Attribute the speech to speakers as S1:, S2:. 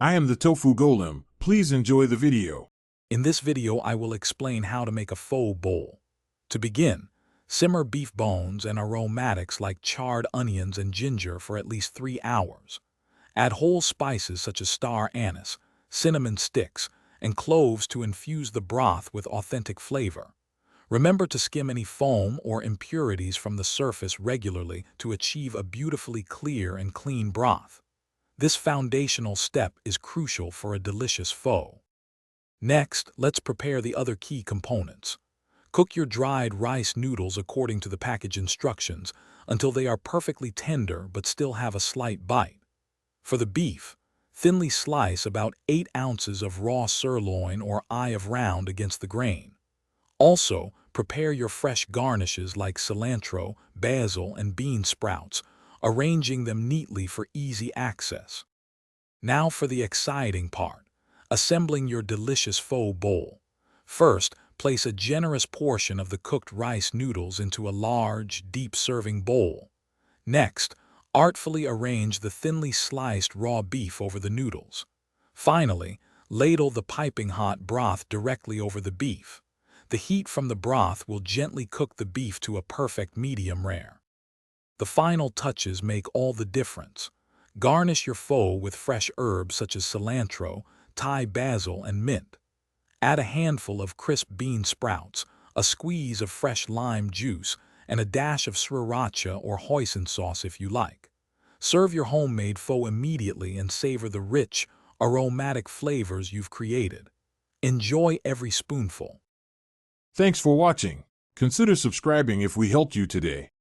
S1: I am the Tofu Golem. Please enjoy the video.
S2: In this video, I will explain how to make a pho bowl. To begin, simmer beef bones and aromatics like charred onions and ginger for at least 3 hours. Add whole spices such as star anise, cinnamon sticks, and cloves to infuse the broth with authentic flavor. Remember to skim any foam or impurities from the surface regularly to achieve a beautifully clear and clean broth. This foundational step is crucial for a delicious pho. Next, let's prepare the other key components. Cook your dried rice noodles according to the package instructions until they are perfectly tender but still have a slight bite. For the beef, thinly slice about 8 ounces of raw sirloin or eye of round against the grain. Also, prepare your fresh garnishes like cilantro, basil, and bean sprouts, arranging them neatly for easy access. Now for the exciting part, assembling your delicious pho bowl. First, place a generous portion of the cooked rice noodles into a large, deep-serving bowl. Next, artfully arrange the thinly sliced raw beef over the noodles. Finally, ladle the piping hot broth directly over the beef. The heat from the broth will gently cook the beef to a perfect medium rare. The final touches make all the difference. Garnish your pho with fresh herbs such as cilantro, Thai basil, and mint. Add a handful of crisp bean sprouts, a squeeze of fresh lime juice, and a dash of sriracha or hoisin sauce if you like. Serve your homemade pho immediately and savor the rich, aromatic flavors you've created. Enjoy every spoonful.
S1: Thanks for watching. Consider subscribing if we helped you today.